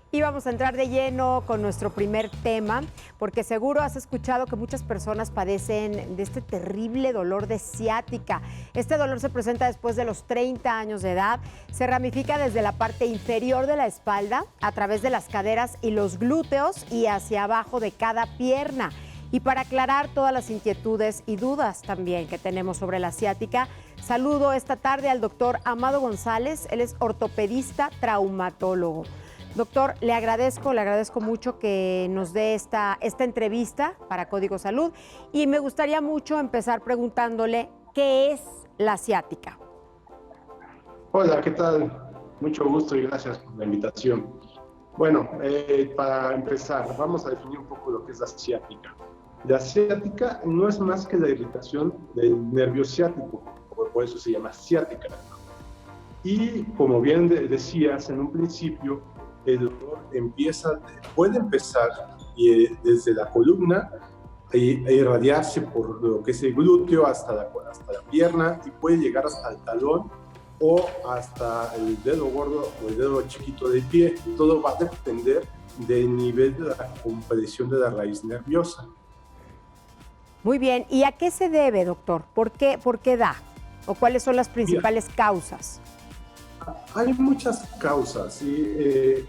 Y vamos a entrar de lleno con nuestro primer tema, porque seguro has escuchado que muchas personas padecen de este terrible dolor de ciática. Este dolor se presenta después de los 30 años de edad, se ramifica desde la parte inferior de la espalda, a través de las caderas y los glúteos y hacia abajo de cada pierna. Y para aclarar todas las inquietudes y dudas también que tenemos sobre la ciática, saludo esta tarde al doctor Amado González. Él es ortopedista traumatólogo. Doctor, le agradezco mucho que nos dé esta entrevista para Código Salud y me gustaría mucho empezar preguntándole qué es la ciática. Hola, ¿qué tal? Mucho gusto y gracias por la invitación. Bueno, para empezar, vamos a definir un poco lo que es la ciática. La ciática no es más que la irritación del nervio ciático, por eso se llama ciática. Y como bien decías en un principio, el dolor puede empezar desde la columna e irradiarse por lo que es el glúteo hasta la pierna y puede llegar hasta el talón o hasta el dedo gordo o el dedo chiquito del pie. Todo va a depender del nivel de la compresión de la raíz nerviosa. Muy bien, ¿y a qué se debe, doctor? ¿Por qué da? ¿O cuáles son las principales causas? Hay muchas causas, ¿sí?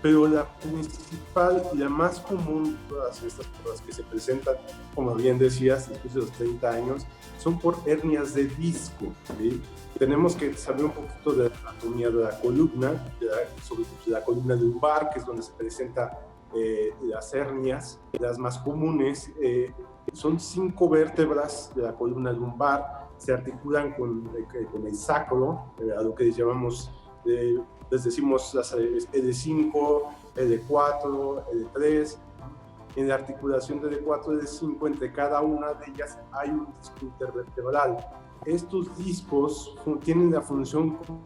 Pero la principal y la más común, todas estas pruebas que se presentan, como bien decías, después de los 30 años, son por hernias de disco, ¿sí? Tenemos que saber un poquito de la anatomía de la columna, sobre todo de la columna lumbar, que es donde se presentan las hernias. Las más comunes son 5 vértebras de la columna lumbar, se articulan con el sacro, a lo que llamamos, les decimos las L5, L4, L3. En la articulación de L4 y L5, entre cada una de ellas hay un disco intervertebral. Estos discos tienen la función como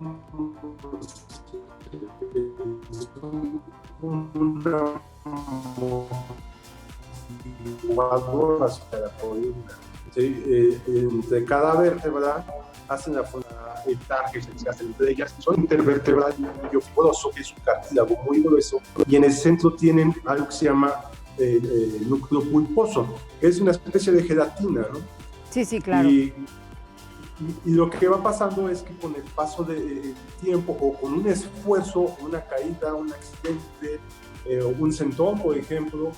una motivadora hacia la columna. ¿Sí? Entre cada vértebra hacen el target que se hace entre ellas. Son intervertebral y nervio fibroso, que es un cartílago muy grueso, y en el centro tienen algo que se llama núcleo pulposo, que es una especie de gelatina, ¿no? Sí, claro. Y lo que va pasando es que con el paso del tiempo o con un esfuerzo, una caída, un accidente, un sentón, por ejemplo,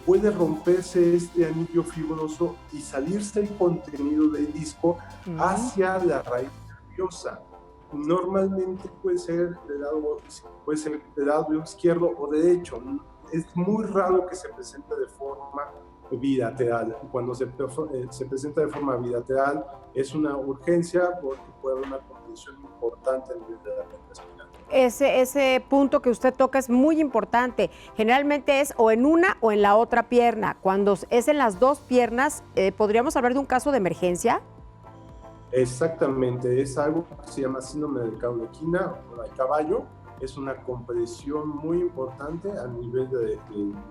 puede romperse este anillo fibroso y salirse el contenido del disco hacia la raíz nerviosa. Normalmente puede ser del lado izquierdo o derecho. Es muy raro que se presente de forma bilateral. Cuando se presenta de forma bilateral es una urgencia porque puede haber una condición importante a nivel de la médula espinal. Ese punto que usted toca es muy importante. Generalmente es o en una o en la otra pierna. Cuando es en las dos piernas, ¿podríamos hablar de un caso de emergencia? Exactamente, es algo que se llama síndrome de Caudequina o del caballo. Es una compresión muy importante a nivel de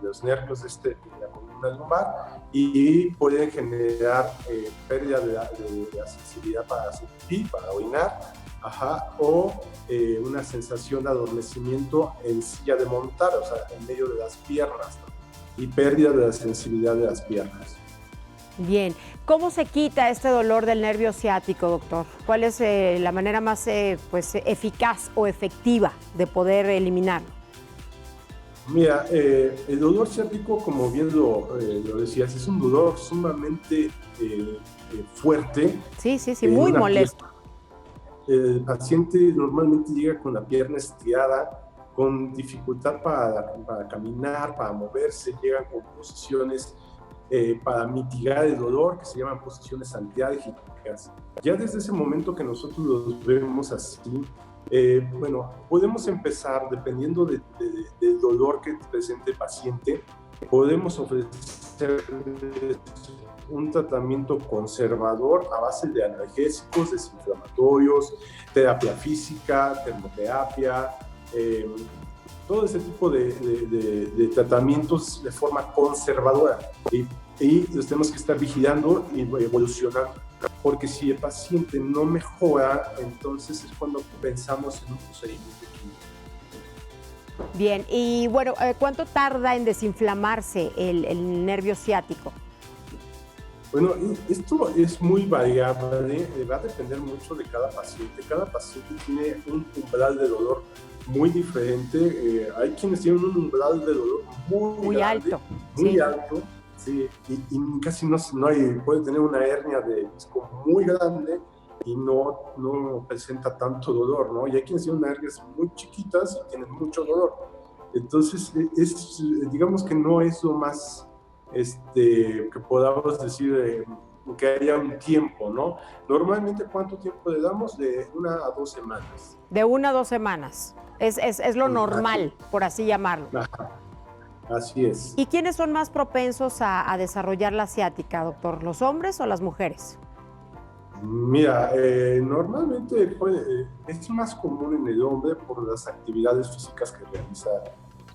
los nervios de la columna lumbar y pueden generar pérdida de la sensibilidad para hacer pipí, para orinar, o una sensación de adormecimiento en silla de montar, o sea, en medio de las piernas, ¿no? Y pérdida de la sensibilidad de las piernas. Bien, ¿cómo se quita este dolor del nervio ciático, doctor? ¿Cuál es la manera más eficaz o efectiva de poder eliminarlo? Mira, el dolor ciático, como bien lo decías, es un dolor sumamente fuerte. Sí, muy molesto. El paciente normalmente llega con la pierna estirada, con dificultad para caminar, para moverse, llegan con posiciones para mitigar el dolor, que se llaman posiciones antiálgicas. Ya desde ese momento que nosotros los vemos así, podemos empezar, dependiendo del dolor que presente el paciente, podemos ofrecer un tratamiento conservador a base de analgésicos, desinflamatorios, terapia física, termoterapia, todo ese tipo de tratamientos de forma conservadora. Y los tenemos que estar vigilando y evolucionando, porque si el paciente no mejora, entonces es cuando pensamos en un procedimiento químico. Bien, y bueno, ¿cuánto tarda en desinflamarse el nervio ciático? Bueno, esto es muy variable, va a depender mucho de cada paciente. Cada paciente tiene un umbral de dolor muy diferente. Hay quienes tienen un umbral de dolor muy grande, alto. muy Sí. alto, sí, y casi no hay, puede tener una hernia de disco muy grande y no presenta tanto dolor, ¿no? Y hay quienes tienen hernias muy chiquitas y tienen mucho dolor. Entonces, digamos que no es lo más que podamos decir que haya un tiempo, ¿no? Normalmente, ¿cuánto tiempo le damos? De 1 a 2 semanas. De 1 a 2 semanas. Es lo normal, por así llamarlo. Ajá, así es. ¿Y quiénes son más propensos a desarrollar la ciática, doctor? ¿Los hombres o las mujeres? Mira, normalmente es más común en el hombre por las actividades físicas que realiza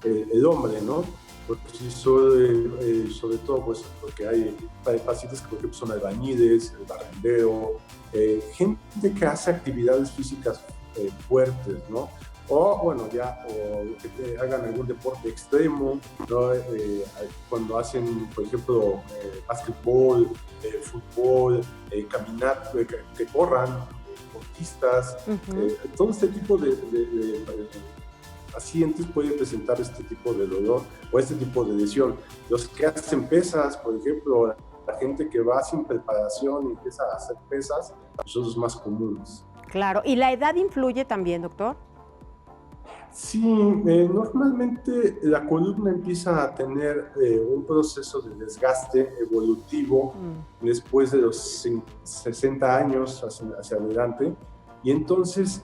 el hombre, ¿no? Porque sobre todo, pues, porque hay pacientes que, por ejemplo, son albañiles, el barrendero, gente que hace actividades físicas fuertes, ¿no? O, bueno, o que hagan algún deporte extremo, ¿no? Cuando hacen, por ejemplo, básquetbol, fútbol, caminar, que corran, deportistas, todo este tipo de pacientes pueden presentar este tipo de dolor o este tipo de lesión. Los que hacen pesas, por ejemplo, la gente que va sin preparación y empieza a hacer pesas, son los más comunes. Claro. ¿Y la edad influye también, doctor? Sí, normalmente la columna empieza a tener un proceso de desgaste evolutivo después de los 60 años hacia adelante, y entonces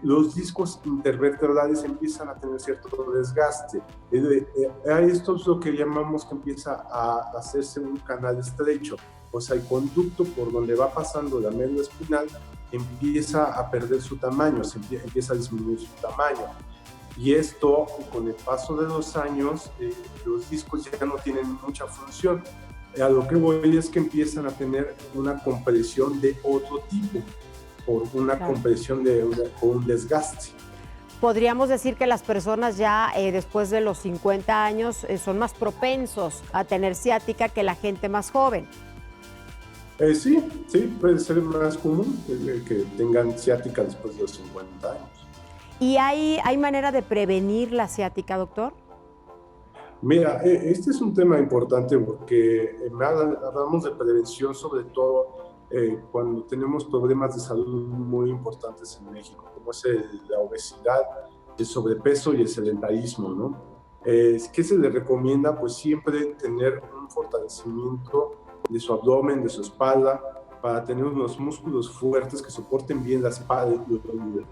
los discos intervertebrales empiezan a tener cierto desgaste. Esto es lo que llamamos que empieza a hacerse un canal estrecho, o sea, el conducto por donde va pasando la médula espinal empieza a perder su tamaño, empieza a disminuir su tamaño. Y esto, con el paso de los años, los discos ya no tienen mucha función. A lo que voy es que empiezan a tener una compresión de otro tipo, por una compresión con un desgaste. Podríamos decir que las personas ya después de los 50 años son más propensos a tener ciática que la gente más joven. Sí, puede ser más común que tengan ciática después de los 50 años. ¿Y hay manera de prevenir la ciática, doctor? Mira, este es un tema importante porque hablamos de prevención sobre todo cuando tenemos problemas de salud muy importantes en México, como es la obesidad, el sobrepeso y el sedentarismo, ¿no? ¿Qué se le recomienda? Pues siempre tener un fortalecimiento de su abdomen, de su espalda, para tener unos músculos fuertes que soporten bien la espalda,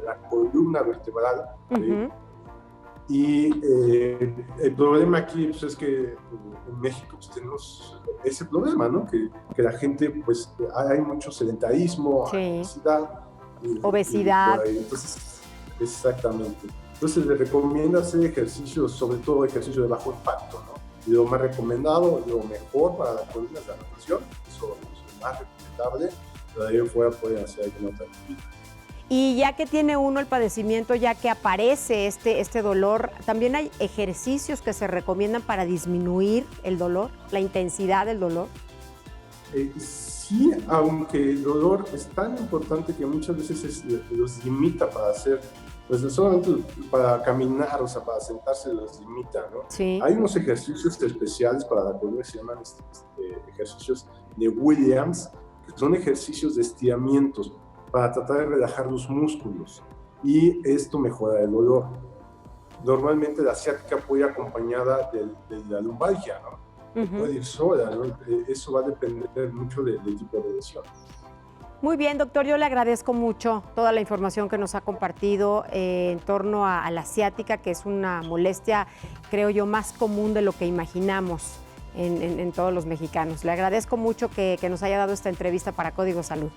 la columna vertebral. Y el problema aquí pues, es que en México pues, tenemos ese problema, ¿no? Que la gente, pues, hay mucho sedentarismo, obesidad. Entonces, exactamente. Entonces, le recomienda hacer ejercicios, sobre todo ejercicios de bajo impacto, ¿no? Y lo más recomendado, lo mejor para la columna es la natación, eso es lo más recomendable, pero de ahí fuera pueden hacer alguna otra actividad. Y ya que tiene uno el padecimiento, ya que aparece este dolor, ¿también hay ejercicios que se recomiendan para disminuir el dolor, la intensidad del dolor? Sí, aunque el dolor es tan importante que muchas veces los limita para hacer, pues no solamente para caminar, o sea, para sentarse los limita, ¿no? Sí. Hay unos ejercicios especiales para la columna que se llaman ejercicios de Williams, que son ejercicios de estiramientos para tratar de relajar los músculos, y esto mejora el dolor. Normalmente la ciática puede ir acompañada de la lumbalgia, ¿no? Puede ir sola, ¿no? Eso va a depender mucho del tipo de lesión. Muy bien, doctor, yo le agradezco mucho toda la información que nos ha compartido en torno a la ciática, que es una molestia, creo yo, más común de lo que imaginamos en todos los mexicanos. Le agradezco mucho que nos haya dado esta entrevista para Código Salud.